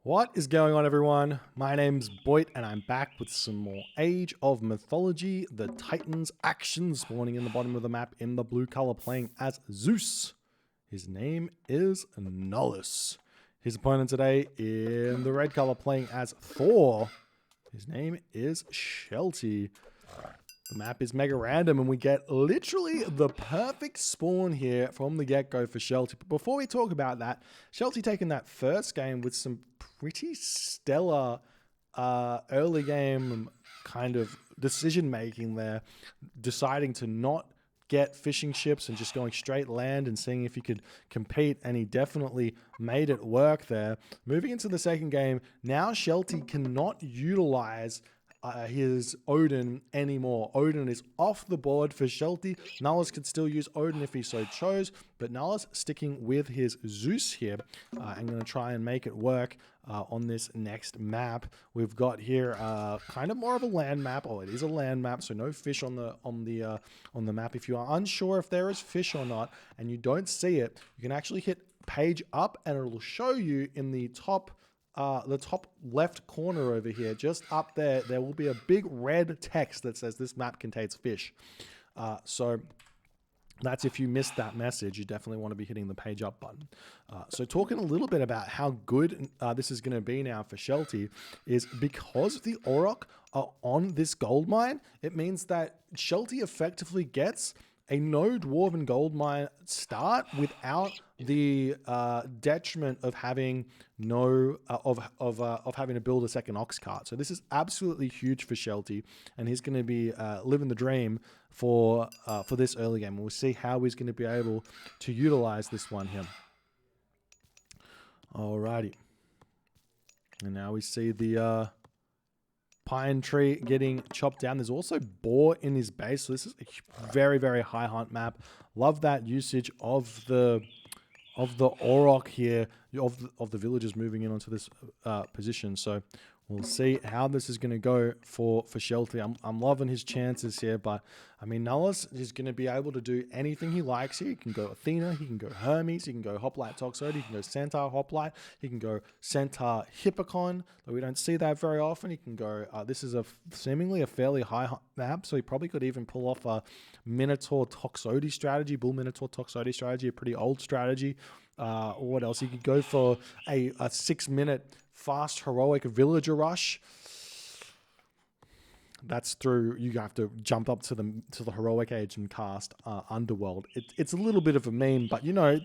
What is going on, everyone? My name's Boit, and I'm back with some more Age of Mythology. The Titans action spawning in the bottom of the map in the blue color, playing as Zeus. His name is Nullus. His opponent today in the red color, playing as Thor. His name is Shelty. The map is mega random, and we get literally the perfect spawn here from the get-go for Shelty. But before we talk about that, Shelty taking that first game with some pretty stellar early game kind of decision-making there, deciding to not get fishing ships and just going straight land and seeing if he could compete, and he definitely made it work there. Moving into the second game, now Shelty cannot utilize his Odin anymore. Odin is off the board for Shelty. Nullus could still use Odin if he so chose, but Nullus sticking with his Zeus here. I'm going to try and make it work on this next map. We've got here kind of more of a land map. Oh, it is a land map, so no fish on the map. If you are unsure if there is fish or not, and you don't see it, you can actually hit page up, and it will show you in the top left corner over here, just up there, there will be a big red text that says this map contains fish. So that's if you missed that message, you definitely want to be hitting the page up button. So talking a little bit about how good this is going to be now for Shelty is because the Auroch are on this gold mine, it means that Shelty effectively gets a no dwarven gold mine start without the detriment of having of having to build a second ox cart. So this is absolutely huge for Shelty, and he's going to be living the dream for this early game. We'll see how he's going to be able to utilize this one here. Alrighty, and now we see the pine tree getting chopped down. There's also boar in his base, so this is a very, very high hunt map. Love that usage of the Auroch here, of the villagers moving in onto this position. So we'll see how this is going to go for Shelty. I'm loving his chances here, but I mean, Nullus is going to be able to do anything he likes here. He can go Athena, he can go Hermes, he can go Hoplite Toxoid, he can go Centaur Hoplite, he can go Centaur Hippocon, though we don't see that very often. He can go, this is seemingly a fairly high map, so he probably could even pull off a Minotaur Toxoid strategy, Bull Minotaur Toxoid strategy, a pretty old strategy. Or what else? He could go for a 6-minute fast heroic villager rush. That's through, you have to jump up to the heroic age and cast Underworld. It's a little bit of a meme, but you know,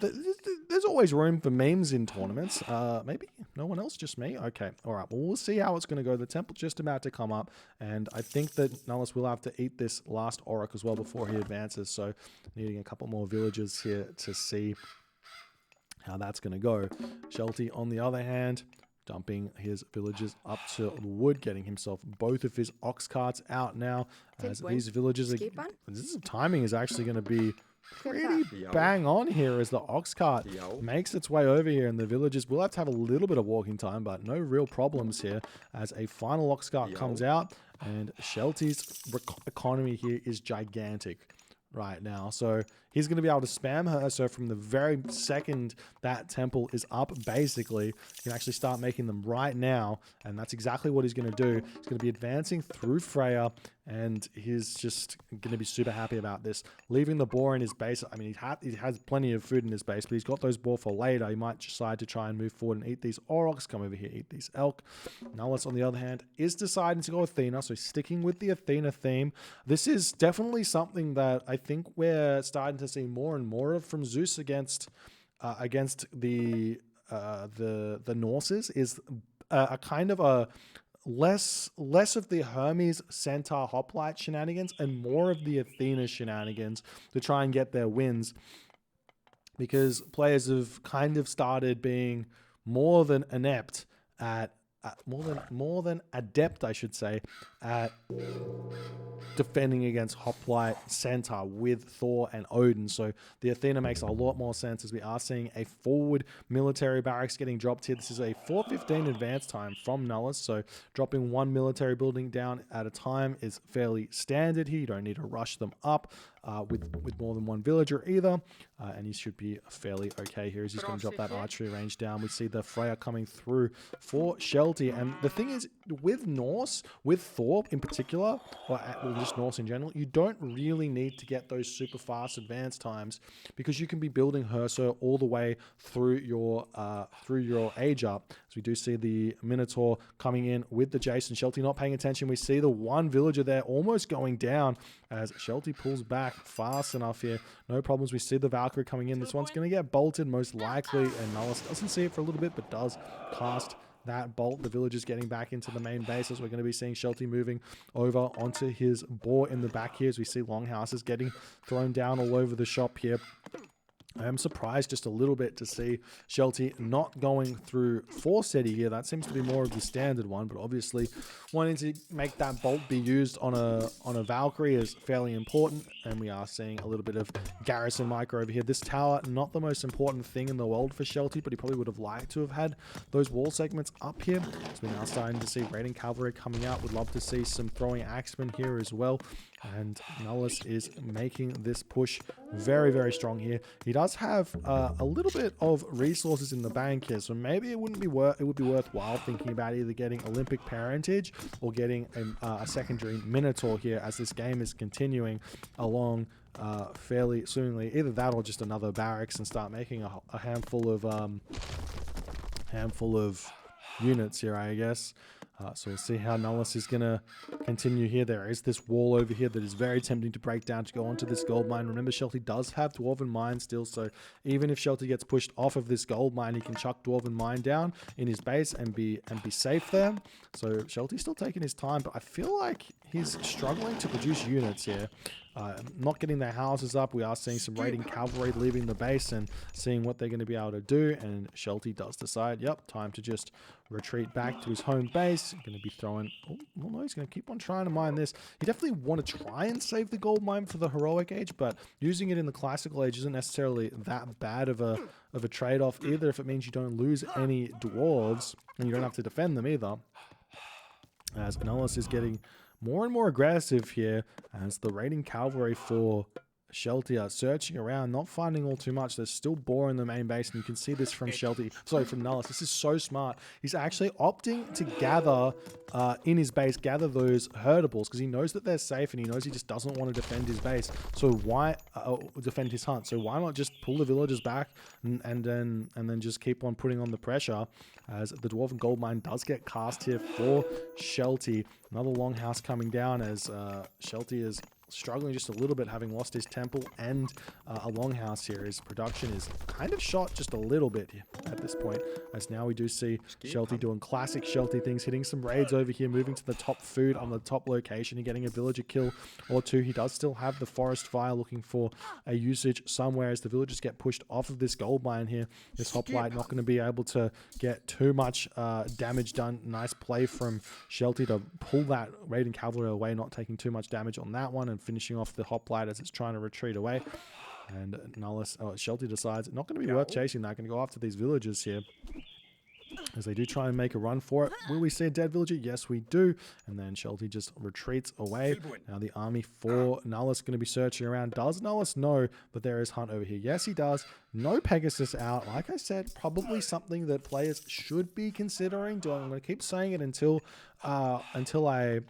there's always room for memes in tournaments. Maybe no one else, just me. Okay, all right. Well, we'll see how it's going to go. The temple's just about to come up, and I think that Nullus will have to eat this last Auroch as well before he advances. So, needing a couple more villagers here to see how that's going to go. Shelty, on the other hand, dumping his villagers up to the wood, getting himself both of his ox carts out now. As these villagers are, timing is actually going to be pretty bang on here as the ox cart makes its way over here, and the villagers will have a little bit of walking time, but no real problems here as a final ox cart comes out, and Shelty's economy here is gigantic right now. So he's going to be able to spam her. So from the very second that temple is up, basically, he can actually start making them right now. And that's exactly what he's going to do. He's going to be advancing through Freya, and he's just going to be super happy about this. Leaving the boar in his base. I mean, he has plenty of food in his base, but he's got those boar for later. He might decide to try and move forward and eat these aurochs. Come over here, eat these elk. Nullus, on the other hand, is deciding to go Athena. So sticking with the Athena theme. This is definitely something that I think we're starting to see more and more of from Zeus against the Norses, is a kind of a less of the Hermes Centaur Hoplite shenanigans and more of the Athena shenanigans to try and get their wins, because players have kind of started being more than inept at more than adept, I should say, at defending against Hoplite Centaur with Thor and Odin. So the Athena makes a lot more sense, as we are seeing a forward military barracks getting dropped here. This is a 4:15 advance time from Nullus, so dropping one military building down at a time is fairly standard here. You don't need to rush them up with more than one villager either. and he should be fairly okay here as he's going to drop that archery range down. We see the Freya coming through for Shelty, and the thing is, with Norse, with Thor in particular, or well, just Norse in general, you don't really need to get those super fast advance times because you can be building Herser all the way through your age up. So we do see the Minotaur coming in with the Jason. Shelty not paying attention. We see the one villager there almost going down as Shelty pulls back fast enough here. No problems. We see the Valkyrie coming in. This one's going to get bolted most likely, and Nullus doesn't see it for a little bit, but does cast that bolt. The villagers getting back into the main base as we're going to be seeing Shelty moving over onto his boar in the back here as we see longhouses getting thrown down all over the shop here. I am surprised just a little bit to see Shelty not going through Forseti here. That seems to be more of the standard one, but obviously wanting to make that bolt be used on a Valkyrie is fairly important, and we are seeing a little bit of garrison micro over here. This tower, not the most important thing in the world for Shelty, but he probably would have liked to have had those wall segments up here. So we're now starting to see raiding cavalry coming out. Would love to see some throwing axemen here as well. And Nullus is making this push very, very strong here. He does have a little bit of resources in the bank here, so maybe it would be worthwhile thinking about either getting Olympic parentage or getting a secondary Minotaur here as this game is continuing along fairly soonly. Either that or just another barracks and start making a handful of units here, I guess. So we'll see how Nullus is going to continue here. There is this wall over here that is very tempting to break down to go onto this gold mine. Remember, Shelty does have Dwarven Mine still, so even if Shelty gets pushed off of this gold mine, he can chuck Dwarven Mine down in his base and be safe there. So Shelty's still taking his time, but I feel like he's struggling to produce units here. Not getting their houses up. We are seeing some raiding cavalry leaving the base and seeing what they're going to be able to do. And Shelty does decide, yep, time to just retreat back to his home base. Going to be throwing... Oh, well, no, he's going to keep on trying to mine this. You definitely want to try and save the gold mine for the heroic age, but using it in the classical age isn't necessarily that bad of a trade-off either, if it means you don't lose any dwarves and you don't have to defend them either. As Nullus is getting more and more aggressive here as the raiding cavalry for Shelty are searching around, not finding all too much. There's still boar in the main base, and you can see this from from Nullus. This is so smart. He's actually opting to gather in his base, gather those herdables, because he knows that they're safe, and he knows he just doesn't want to defend his base. So why defend his hunt? So why not just pull the villagers back and then just keep on putting on the pressure? As the Dwarven Gold Mine does get cast here for Shelty. Another longhouse coming down as Shelty is struggling just a little bit, having lost his temple and a longhouse here. His production is kind of shot just a little bit at this point, as now we do see Shelty doing classic Shelty things, hitting some raids over here, moving to the top food on the top location and getting a villager kill or two. He does still have the forest fire, looking for a usage somewhere as the villagers get pushed off of this gold mine here. This hoplite not going to be able to get too much damage done. Nice play from Shelty to pull that raiding cavalry away, not taking too much damage on that one, and finishing off the hoplite as it's trying to retreat away. And Shelty decides it's not going to be worth chasing that. Going to go after these villagers here as they do try and make a run for it. Will we see a dead villager? Yes, we do. And then Shelty just retreats away. Now the army for Nullus going to be searching around. Does Nullus know that there is hunt over here? Yes, he does. No Pegasus out. Like I said, probably something that players should be considering. I'm going to keep saying it until I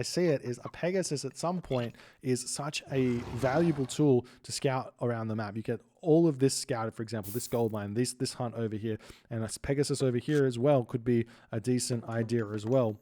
see it, is a Pegasus at some point is such a valuable tool to scout around the map. You get all of this scouted, for example, this gold mine, this hunt over here, and a Pegasus over here as well could be a decent idea as well.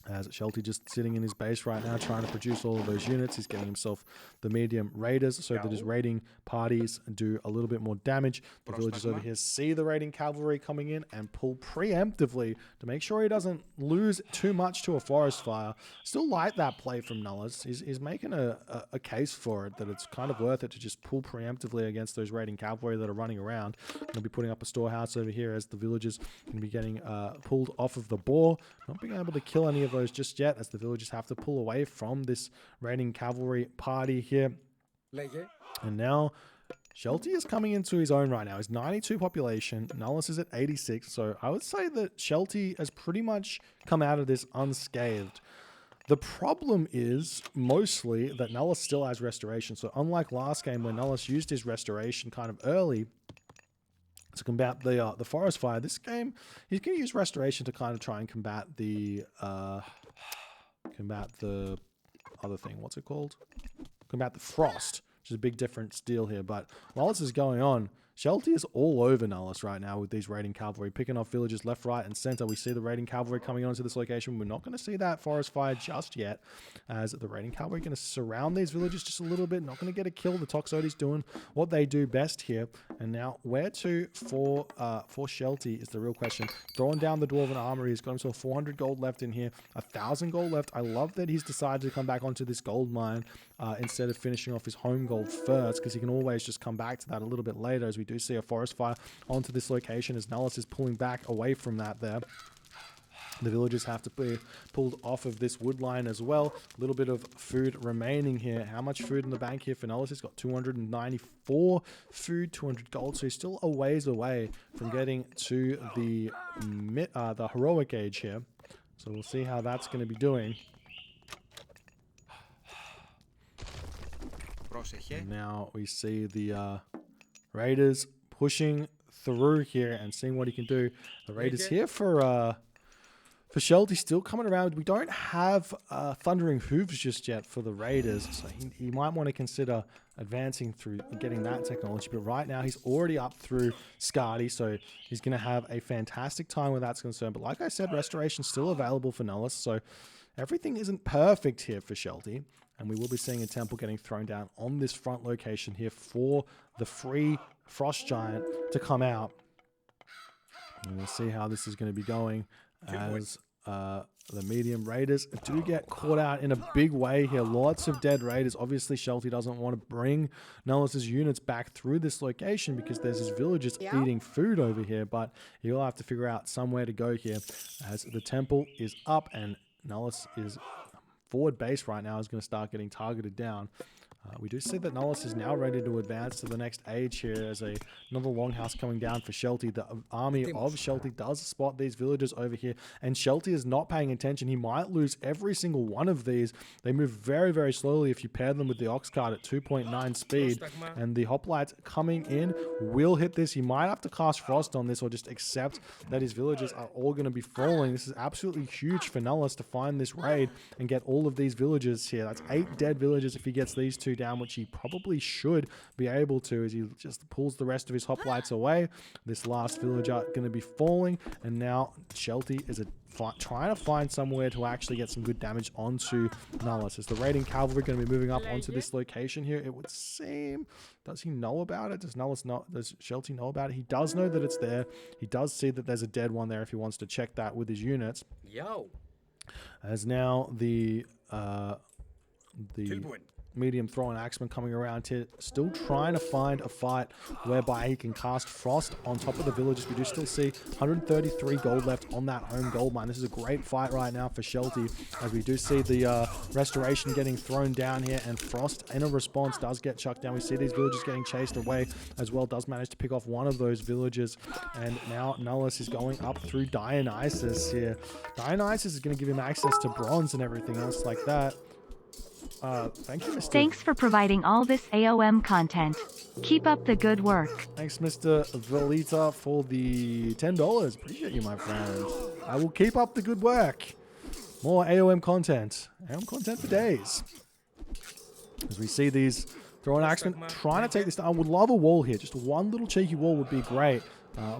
As Shelty just sitting in his base right now, trying to produce all of those units. He's getting himself the medium raiders so that his raiding parties do a little bit more damage. The villagers over here see the raiding cavalry coming in and pull preemptively to make sure he doesn't lose too much to a forest fire. Still like that play from Nullus. He's making a case for it, that it's kind of worth it to just pull preemptively against those raiding cavalry that are running around. Going to be putting up a storehouse over here as the villagers going to be getting pulled off of the boar. Not being able to kill any of those just yet, as the villagers have to pull away from this raiding cavalry party here. And now Shelty is coming into his own right now. He's 92 population. Nullus is at 86. So I would say that Shelty has pretty much come out of this unscathed. The problem is mostly that Nullus still has restoration. So unlike last game where Nullus used his restoration kind of early to combat the forest fire, this game he's going to use restoration to kind of try and combat the other thing. What's it called? Combat the frost, which is a big difference deal here. But while this is going on, Shelty is all over Nullus right now with these raiding cavalry, picking off villages left, right, and center. We see the raiding cavalry coming onto this location. We're not going to see that forest fire just yet, as the raiding cavalry are going to surround these villages just a little bit. Not going to get a kill. The Toxotes doing what they do best here. And now, where to for Shelty is the real question. Throwing down the Dwarven Armory. He's got himself 400 gold left in here, 1,000 gold left. I love that he's decided to come back onto this gold mine instead of finishing off his home gold first, because he can always just come back to that a little bit later, as we do see a forest fire onto this location as Nullus is pulling back away from that there. The villagers have to be pulled off of this wood line as well. A little bit of food remaining here. How much food in the bank here for Nullus? He's got 294 food, 200 gold. So he's still a ways away from getting to the heroic age here. So we'll see how that's going to be doing. And now we see the Raiders pushing through here and seeing what he can do. The Raiders here for Shelty still coming around. We don't have Thundering Hooves just yet for the Raiders, so he might want to consider advancing through getting that technology. But right now he's already up through Scardy, so he's going to have a fantastic time where that's concerned. But like I said, restoration's still available for Nullus, so everything isn't perfect here for Shelty. And we will be seeing a temple getting thrown down on this front location here for the free Frost Giant to come out. And we'll see how this is going to be going as the medium Raiders do get caught out in a big way here. Lots of dead Raiders. Obviously, Shelty doesn't want to bring Nullus's units back through this location because there's his villagers eating food over here. But he'll have to figure out somewhere to go here as the temple is up and Nullus is forward base right now is going to start getting targeted down. We do see that Nullus is now ready to advance to the next age here as another longhouse coming down for Shelty. The army of Shelty does spot these villagers over here, and Shelty is not paying attention. He might lose every single one of these. They move very, very slowly if you pair them with the ox cart at 2.9 speed, and the hoplites coming in will hit this. He might have to cast frost on this or just accept that his villagers are all going to be falling. This is absolutely huge for Nullus to find this raid and get all of these villagers here. That's 8 dead villagers if he gets these 2 down, which he probably should be able to, as he just pulls the rest of his hoplites away. This last villager going to be falling, and now Shelty is trying to find somewhere to actually get some good damage onto Nullus. Is the raiding cavalry going to be moving up onto this location here? It would seem. Does he know about it? Does Shelty know about it? He does know that it's there. He does see that there's a dead one there if he wants to check that with his units. As now the medium throwing axeman coming around here, still trying to find a fight whereby he can cast frost on top of the villagers. We do still see 133 gold left on that home gold mine. This is a great fight right now for Shelty, as we do see the restoration getting thrown down here, and frost in a response does get chucked down. We see these villagers getting chased away as well. Does manage to pick off one of those villagers, and now Nullus is going up through Dionysus here. Dionysus is going to give him access to bronze and everything else like that. Thank you, Mr. Thanks for providing all this AOM content. Keep up the good work. Thanks, Mr. Velita, for the $10. Appreciate you, my friend. I will keep up the good work. More AOM content. AOM content for days. As we see these throwing axemen trying to take this down. I would love a wall here. Just one little cheeky wall would be great.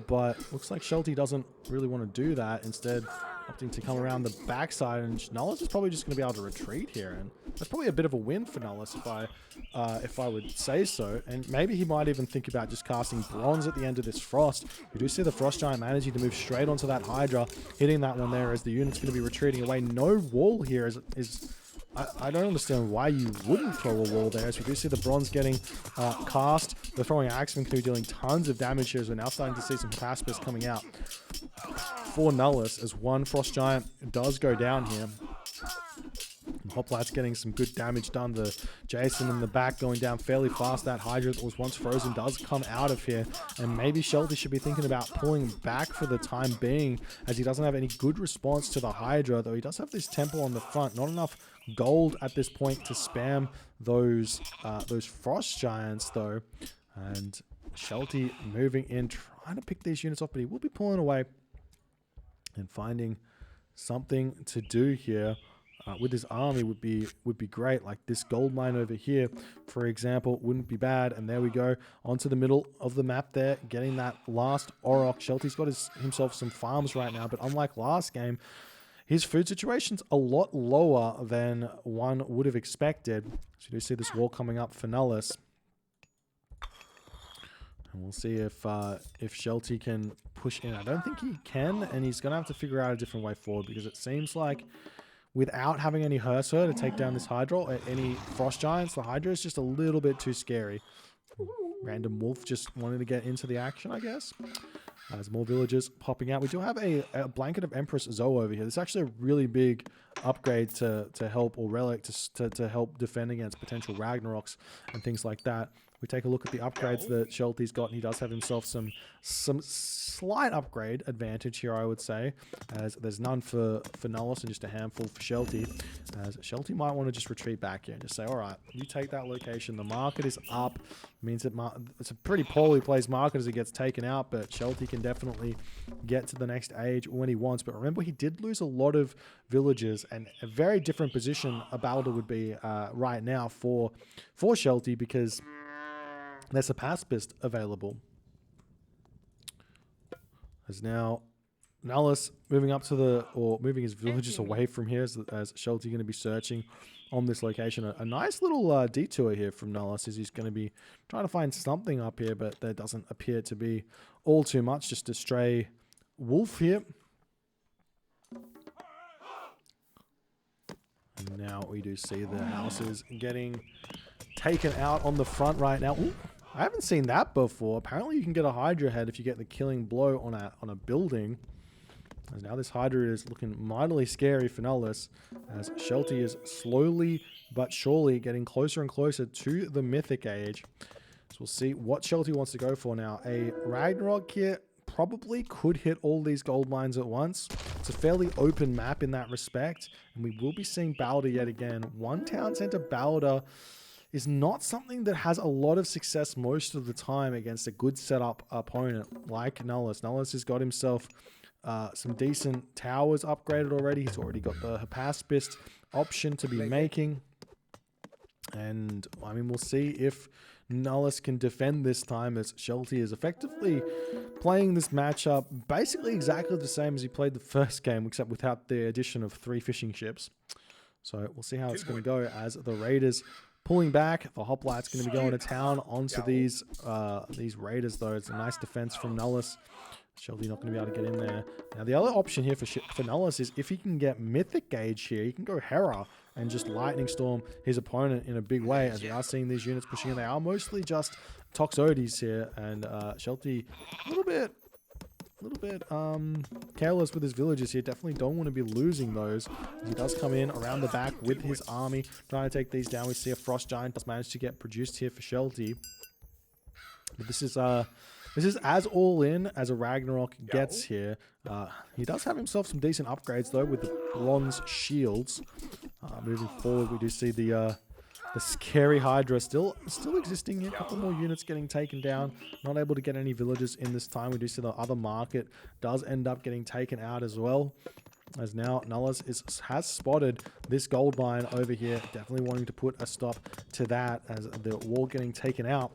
But looks like Shelty doesn't really want to do that. Instead, opting to come around the backside, and Nullus is probably just going to be able to retreat here, and that's probably a bit of a win for Nullus if I would say so. And maybe he might even think about just casting bronze at the end of this frost. We do see the frost giant managing to move straight onto that hydra, hitting that one there as the unit's going to be retreating away. No wall here is I don't understand why you wouldn't throw a wall there, as we do see the bronze getting cast. The throwing axeman crew dealing tons of damage here, as we're now starting to see some Caspers coming out for Nullus, as one frost giant does go down here. Hoplites getting some good damage done. The Jason in the back going down fairly fast. That Hydra that was once frozen does come out of here. And maybe Shelty should be thinking about pulling back for the time being, as he doesn't have any good response to the Hydra, though he does have this temple on the front. Not enough gold at this point to spam those Frost Giants, though. And Shelty moving in, trying to pick these units off, but he will be pulling away and finding something to do here. With his army would be great. Like this gold mine over here, for example, wouldn't be bad. And there we go, onto the middle of the map there, getting that last Auroch. Shelty's got himself some farms right now, but unlike last game, his food situation's a lot lower than one would have expected. So you do see this wall coming up for Nullus. And we'll see if Shelty can push in. I don't think he can, and he's going to have to figure out a different way forward, because it seems like without having any Hearser to take down this Hydra, or any Frost Giants, the Hydra is just a little bit too scary. Random Wolf just wanted to get into the action, I guess. There's more villagers popping out. We do have a Blanket of Empress Zoe over here. This is actually a really big upgrade to help, or relic to help defend against potential Ragnaroks and things like that. We take a look at the upgrades that Shelty's got, and he does have himself some slight upgrade advantage here, I would say, as there's none for Nullus and just a handful for Shelty, as Shelty might want to just retreat back here and just say, all right, you take that location. The market is up. Means it's a pretty poorly placed market as it gets taken out, but Shelty can definitely get to the next age when he wants. But remember, he did lose a lot of villagers, and a very different position a Balder would be right now for Shelty, because there's a pacifist available. As now Nullus moving up to moving his villagers away from here, as Shelty going to be searching on this location. A nice little detour here from Nullus, as he's going to be trying to find something up here, but there doesn't appear to be all too much. Just a stray wolf here. And now we do see the houses getting taken out on the front right now. Ooh, I haven't seen that before. Apparently you can get a Hydra head if you get the killing blow on a building. As now this Hydra is looking mightily scary for Nullus, as Shelty is slowly but surely getting closer and closer to the Mythic Age. So we'll see what Shelty wants to go for now. A Ragnarok here probably could hit all these gold mines at once. It's a fairly open map in that respect, and we will be seeing Balder yet again. One town center Balder is not something that has a lot of success most of the time against a good setup opponent like Nullus. Nullus has got himself some decent towers upgraded already. He's already got the pacifist option to be making. And, I mean, we'll see if Nullus can defend this time, as Shelty is effectively playing this matchup basically exactly the same as he played the first game, except without the addition of 3 fishing ships. So we'll see how it's going to go as the Raiders pulling back. The Hoplites going to be going to town onto these Raiders, though. It's a nice defense from Nullus. Shelty not going to be able to get in there. Now, the other option here for Nullus is if he can get Mythic Gauge here, he can go Hera and just Lightning Storm his opponent in a big way, as we are seeing these units pushing in. They are mostly just Toxotes here, and Shelty a little bit careless with his villagers here. Definitely don't want to be losing those, as he does come in around the back with his army, trying to take these down. We see a Frost Giant does manage to get produced here for Shelty. But this is as all in as a Ragnarok gets here. He does have himself some decent upgrades, though, with the bronze shields. Moving forward, we do see the scary Hydra still existing here. A couple more units getting taken down. Not able to get any villagers in this time. We do see the other market does end up getting taken out as well, as now Nullus has spotted this gold mine over here, definitely wanting to put a stop to that, as the wall getting taken out.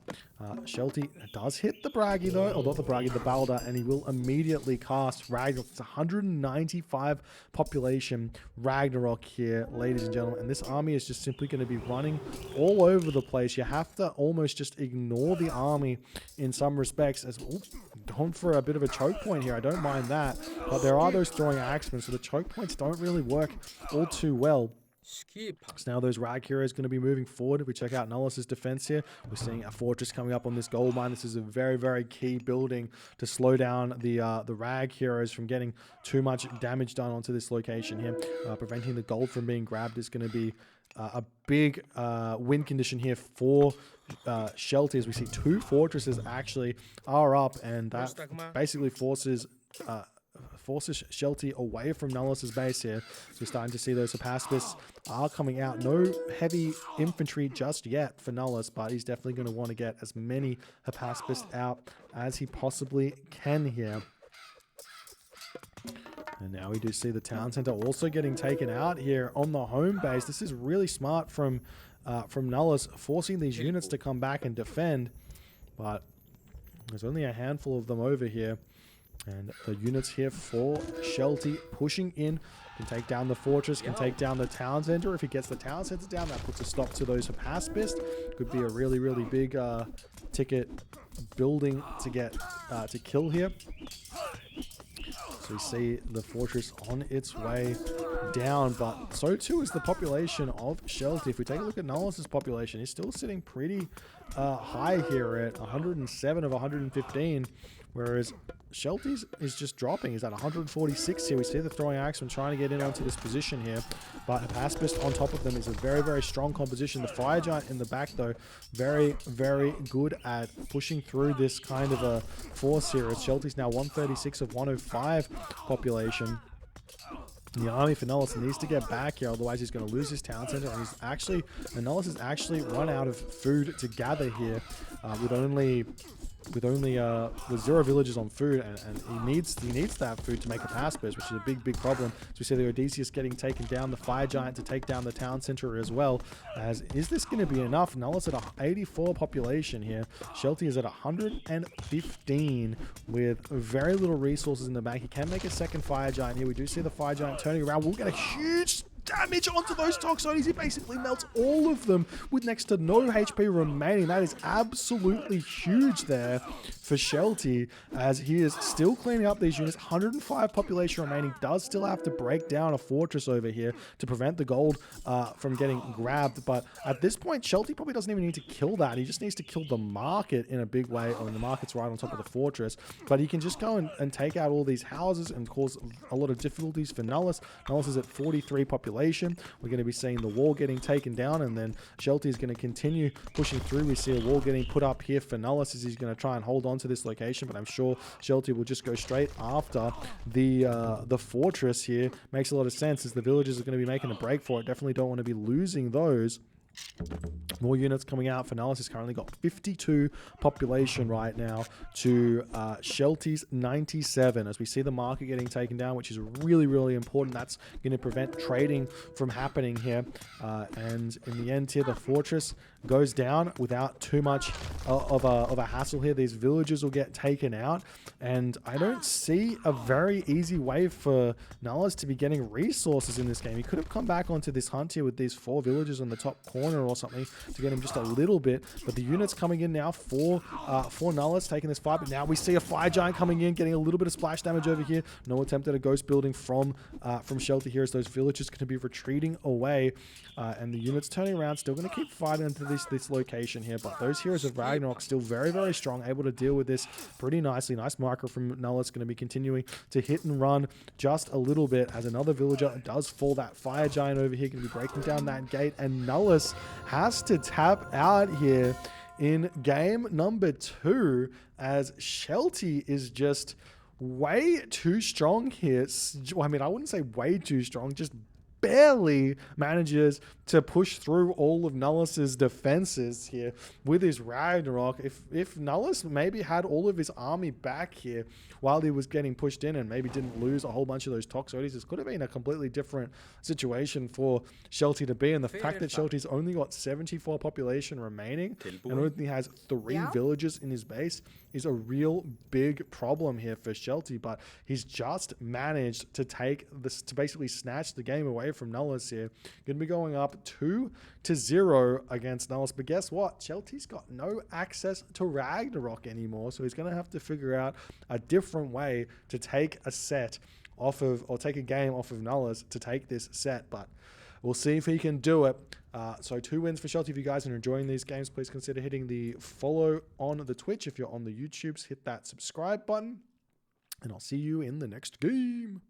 Shelty does hit the Braggy, though, or not the Braggy, the Balder, and he will immediately cast Ragnarok. It's 195 population Ragnarok here, ladies and gentlemen, and this army is just simply going to be running all over the place. You have to almost just ignore the army in some respects, as gone for a bit of a choke point here. I don't mind that, but there are those throwing axemen, so the choke points don't really work all too well. So now those Rag Heroes going to be moving forward. If we check out Nullus's defense here, we're seeing a fortress coming up on this gold mine. This is a very, very key building to slow down the Rag Heroes from getting too much damage done onto this location here. Preventing the gold from being grabbed is going to be a big win condition here for Shelty, as we see two fortresses actually are up, and that basically forces Shelty away from Nullus's base here. So we're starting to see those Hypaspists are coming out. No heavy infantry just yet for Nullus, but he's definitely going to want to get as many Hypaspists out as he possibly can here. And now we do see the town center also getting taken out here on the home base. This is really smart from Nullus, forcing these units to come back and defend. But there's only a handful of them over here. And the units here for Shelty pushing in, can take down the fortress, can take down the town center. If he gets the town center down, that puts a stop to those Hypaspists. Could be a really, really big ticket building to get to kill here. So we see the fortress on its way down, but so too is the population of Shelty. If we take a look at Nullus's population, he's still sitting pretty high here at 107 of 115, whereas Shelty's is just dropping. He's at 146 here. We see the throwing axeman trying to get in onto this position here, but Hypaspist on top of them is a very, very strong composition. The fire giant in the back, though, very, very good at pushing through this kind of a force here, as Shelty's now 136 of 105 population. And the army for Nullus needs to get back here, otherwise he's going to lose his town center. And Nullus has actually run out of food to gather here, with 0 villagers on food, and he needs that food to make a Hypaspist, which is a big problem. So we see the Odysseus getting taken down, the fire giant to take down the town center as well. As is this going to be enough? Nullus at 84 population here. Shelty is at 115 with very little resources in the bank. He can make a second fire giant here. We do see the fire giant turning around. We'll get a huge damage onto those Toxotes. He basically melts all of them with next to no HP remaining. That is absolutely huge there for Shelty, as he is still cleaning up these units. 105 population remaining. Does still have to break down a fortress over here to prevent the gold from getting grabbed. But at this point, Shelty probably doesn't even need to kill that. He just needs to kill the market in a big way. I mean, the market's right on top of the fortress. But he can just go and take out all these houses and cause a lot of difficulties for Nullus. Nullus is at 43 population. We're going to be seeing the wall getting taken down, and then Shelty is going to continue pushing through. We see a wall getting put up here for Nullus as he's going to try and hold on to this location, but I'm sure Shelty will just go straight after the fortress here. Makes a lot of sense, as the villagers are going to be making a break for it. Definitely don't want to be losing those. More units coming out for Nullus. Has currently got 52 population right now to Shelty's 97, as we see the market getting taken down, which is really, really important. That's going to prevent trading from happening here. And in the end here, the fortress goes down without too much of a hassle here. These villagers will get taken out, and I don't see a very easy way for Nullus to be getting resources in this game. He could have come back onto this hunt here with these 4 villagers on the top corner or something to get him just a little bit, but the units coming in now for Nullus taking this fight. But now we see a fire giant coming in, getting a little bit of splash damage over here. No attempt at a ghost building from Shelty here, as those villagers going to be retreating away, and the units turning around, still going to keep fighting into this location here. But those heroes of Ragnarok still very, very strong, able to deal with this pretty nicely. Nice marker from Nullus, going to be continuing to hit and run just a little bit, as another villager does fall. That fire giant over here going to be breaking down that gate, and Nullus has to tap out here in game number 2, as Shelty is just way too strong here. I mean, I wouldn't say way too strong, just barely manages to push through all of Nullus's defenses here with his Ragnarok. If Nullus maybe had all of his army back here while he was getting pushed in, and maybe didn't lose a whole bunch of those Toxotes, this could have been a completely different situation for Shelty to be. And the fact that Shelty's only got 74 population remaining and only has 3 villagers in his base is a real big problem here for Shelty. But he's just managed to take this, to basically snatch the game away from Nullus here. Going to be going up 2-0 against Nullus. But guess what? Shelty's got no access to Ragnarok anymore, so he's going to have to figure out a different way to take a set off of, or take a game off of Nullus to take this set. But we'll see if he can do it. So 2 wins for Shelty. If you guys are enjoying these games, please consider hitting the follow on the Twitch. If you're on the YouTubes, hit that subscribe button. And I'll see you in the next game.